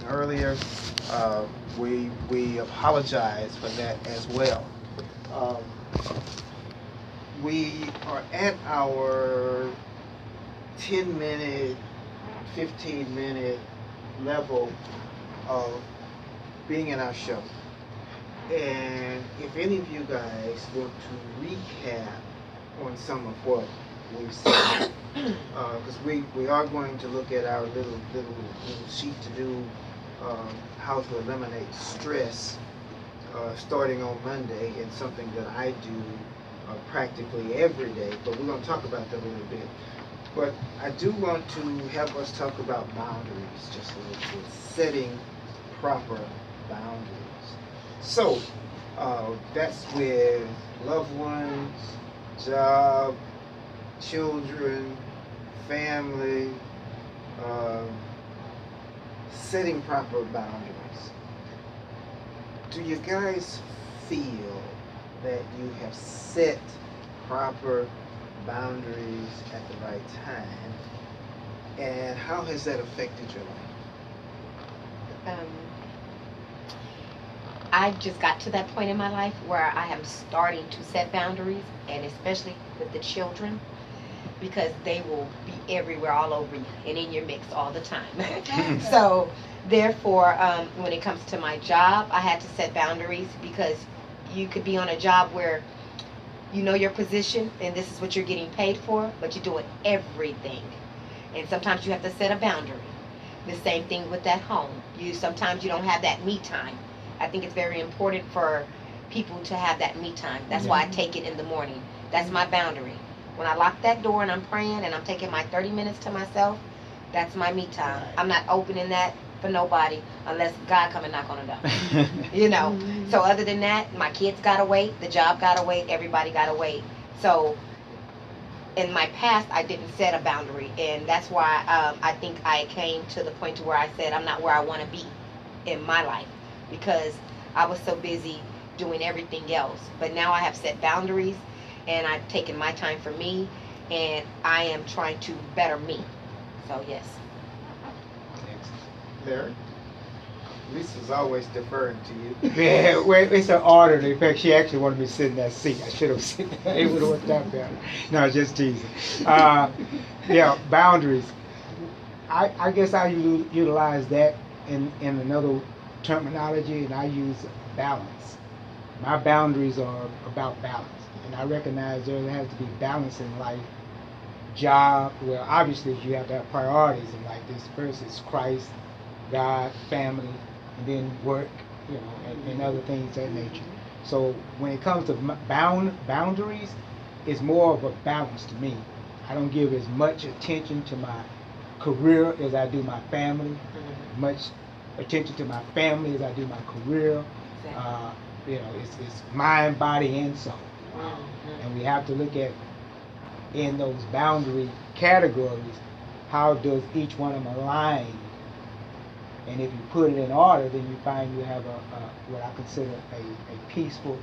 earlier, we apologize for that as well. Um, we are at our 10-minute, 15-minute level of being in our show. And if any of you guys want to recap on some of what we've said, because we are going to look at our little sheet to do, how to eliminate stress, starting on Monday, and something that I do practically every day. But we're going to talk about that a little bit. But I do want to have us talk about boundaries just a little bit, setting proper boundaries. So that's with loved ones, job, children, family, um, setting proper boundaries. Do you guys feel that you have set proper boundaries at the right time? And how has that affected your life? Um, I just got to that point in my life where I am starting to set boundaries, and especially with the children, because they will be everywhere, all over you, and in your mix all the time. So, therefore, when it comes to my job, I had to set boundaries because you could be on a job where you know your position and this is what you're getting paid for, but you're doing everything. And sometimes you have to set a boundary. The same thing with that home. Sometimes you don't have that me time. I think it's very important for people to have that me time. That's why I take it in the morning. That's my boundary. When I lock that door and I'm praying and I'm taking my 30 minutes to myself, that's my me time. I'm not opening that for nobody unless God come and knock on the door. You know. So other than that, my kids gotta wait, the job gotta wait, everybody gotta wait. So in my past, I didn't set a boundary, and that's why I think I came to the point to where I said I'm not where I want to be in my life because I was so busy doing everything else. But now I have set boundaries, and I've taken my time for me, and I am trying to better me. So yes. Next. Larry? Lisa's always deferring to you. Yeah, well, it's an order. In fact, she actually wanted me to sit in that seat. I should have sit there. It would have worked out better. No, just teasing. Yeah, boundaries. I guess I utilize that in another terminology, and I use balance. My boundaries are about balance, and I recognize there has to be balance in life. Job, well, obviously you have to have priorities in life. This first is Christ, God, family, and then work, and other things of that nature. So when it comes to boundaries, it's more of a balance to me. I don't give as much attention to my career as I do my family, much attention to my family as I do my career. It's mind, body, and soul. And we have to look at in those boundary categories, how does each one of them align? And if you put it in order, then you find you have what I consider a peaceful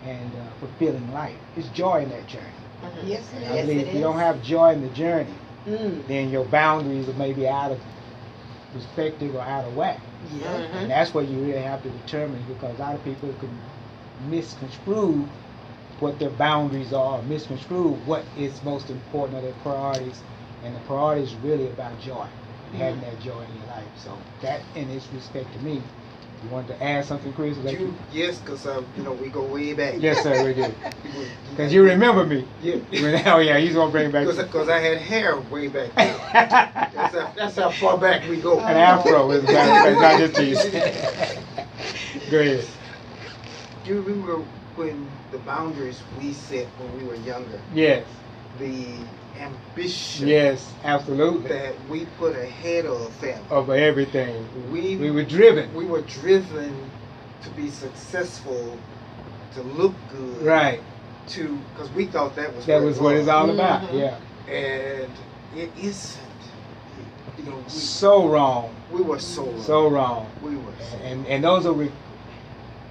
and fulfilling life. It's joy in that journey. Yes, and I believe if you don't have joy in the journey, then your boundaries are maybe out of perspective or out of whack. And that's what you really have to determine, because a lot of people can misconstrue what their boundaries are, misconstrue what is most important, or their priorities. And the priority is really about joy. Having that joy in your life. So that, in its respect to me, you wanted to add something, Chris? Yes, because we go way back. Yes, sir, we do. Because you remember me. Yeah. Oh yeah, he's gonna bring it back. Because I had hair way back then. that's how far back we go. An afro is not just tease. Go ahead. Do you remember when the boundaries we set when we were younger? Yes. The ambition. Yes, absolutely. That we put ahead of family. Of everything. We were driven. We were driven to be successful, to look good. Right. Because we thought that was what it's all about. Yeah. And it isn't. So wrong. We were so wrong. So wrong. We were. And those are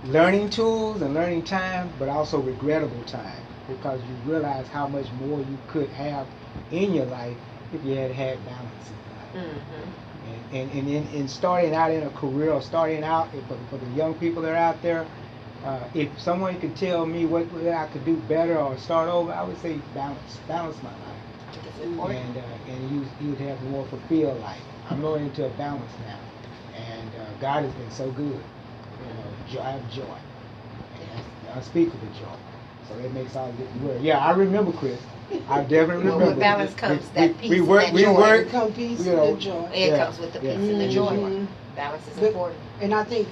learning tools and learning time, but also regrettable time, because you realize how much more you could have in your life if you had balance in life. And in starting out in a career or starting out, for the young people that are out there, if someone could tell me what I could do better or start over, I would say balance my life. It's important. And you would have a more fulfilled life. I'm more into a balance now, and God has been so good. Joy, I have joy, and that's unspeakable joy. So that makes all the difference. Yeah, I remember, Chris. I definitely Well, remember. with balance comes We- that we- peace we and work- that we joy. work- It comes peace you and know, the joy. It Yeah. comes with the Yeah. peace and the joy. Mhm. Balance is But- important. And I think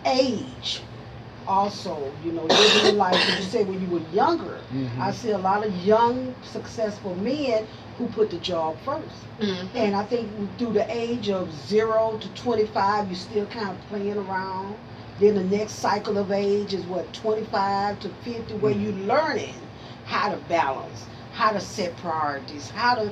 age also, living your life, as you said, when you were younger, Mhm. I see a lot of young, successful men who put the job first. Mhm. And I think through the age of 0 to 25, you're still kind of playing around. Then the next cycle of age is 25 to 50, where you're learning how to balance, how to set priorities, how to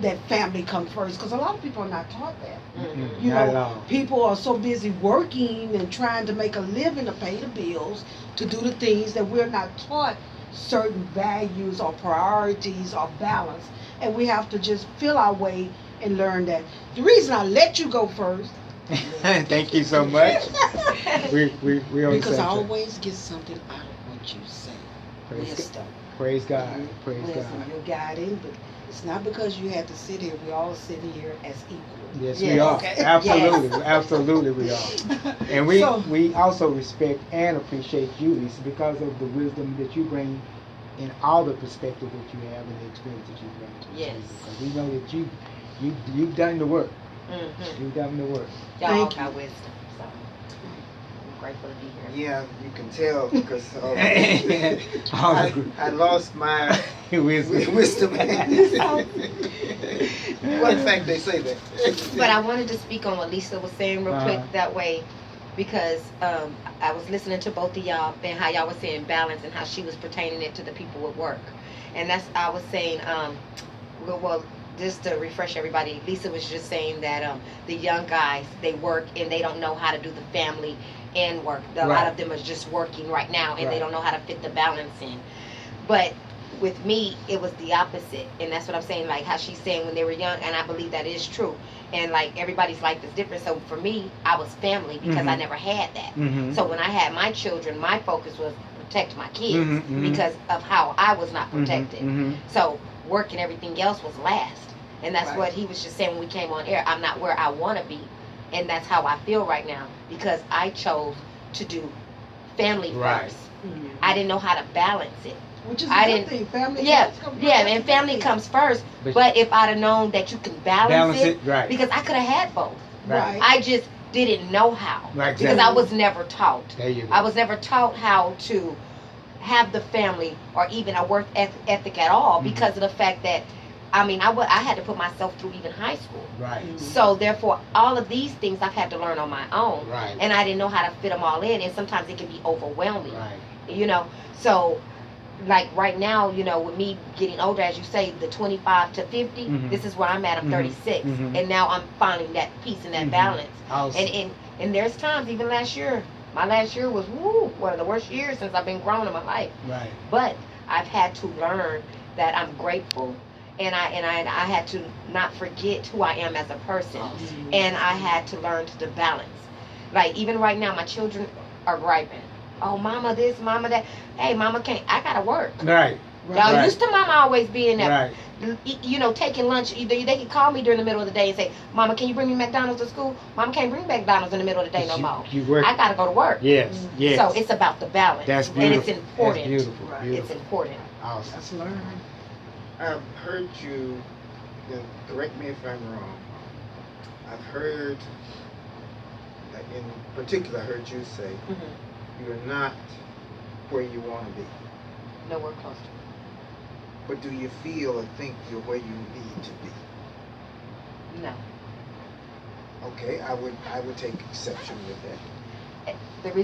that family come first. Because a lot of people are not taught that. Mhm. You Not at know, all. people are so busy working and trying to make a living to pay the bills, to do the things that we're not taught certain values or priorities or balance. And we have to just feel our way and learn that. The reason I let you go first, Thank you so much. We on the because same I track. always get something out of what you say. Praise Wisdom. Praise God. Praise Wisdom, God. you're guiding, but it's not because you have to sit here. We all sitting here as equal. Yes, Yes. we are. Okay. Absolutely, absolutely, we are. And So- we also respect and appreciate you, Lisa, because of the wisdom that you bring in all the perspective that you have and the experience that you bring to the Yes. table. Because we know that you've done the work. Mhm. You've done the work. Y'all Thank got you. wisdom. So I'm grateful to be here. Yeah, you can tell because All the I lost my wisdom. wisdom. Well, in fact, they say that. But I wanted to speak on what Lisa was saying real quick that way, because I was listening to both of y'all and how y'all was saying balance and how she was pertaining it to the people at work. And that's, I was saying, well, just to refresh everybody, Lisa was just saying that the young guys, they work and they don't know how to do the family and work. A lot Right. of them are just working right now and Right. they don't know how to fit the balance in. But with me, it was the opposite. And that's what I'm saying, like how she's saying when they were young, and I believe that is true. And like everybody's life is different. So for me, I was family because I Mhm. never had that. Mhm. So when I had my children, my focus was protect my kids Mhm, mhm. because of how I was not protected. Mhm. So work and everything else was last. And that's Right. what he was just saying when we came on air. I'm not where I want to be. And that's how I feel right now because I chose to do family Right. first. Mhm. I didn't know how to balance it. Which is I a good didn't- thing. Family Yeah, first comes yeah, first. and family comes first. But- But if I'd have known that you can balance it, right. because I could have had both. Right. I just didn't know how. Right, Because exactly. I was never taught. There you go. I was never taught how to have the family or even a work ethic at all Mhm. because of the fact that, I mean, I had to put myself through even high school. Right. Mhm. So therefore, all of these things I've had to learn on my own. Right. And I didn't know how to fit them all in. And sometimes it can be overwhelming. Right. So like right now, with me getting older, as you say, the 25 to 50, Mhm. this is where I'm at. I'm Mhm. 36. Mhm. And now I'm finding that peace and that Mhm. balance. Awesome. And there's times, even last year, my last year was one of the worst years since I've been grown in my life. Right. But I've had to learn that I'm grateful, and I had to not forget who I am as a person, Mhm. and I had to learn to balance. Like even right now, my children are griping. Oh, mama this, mama that. Hey, mama can't. I gotta work. Right. Y'all Right. used to mama always being there, Right. taking lunch. They can call me during the middle of the day and say, Mama, can you bring me McDonald's to school? Mama can't bring McDonald's in the middle of the day no more. You work. I gotta go to work. Yes. Yes. So it's about the balance. That's And beautiful. it's important. That's beautiful. Right. It's Beautiful. important. Awesome. That's learn. I've heard you, correct me if I'm wrong, I've heard, in particular, I heard you say, Mm-hmm. you're not where you want to be. Nowhere close to But do you feel or think you're where you need to be? No. Okay, I would take exception with that. The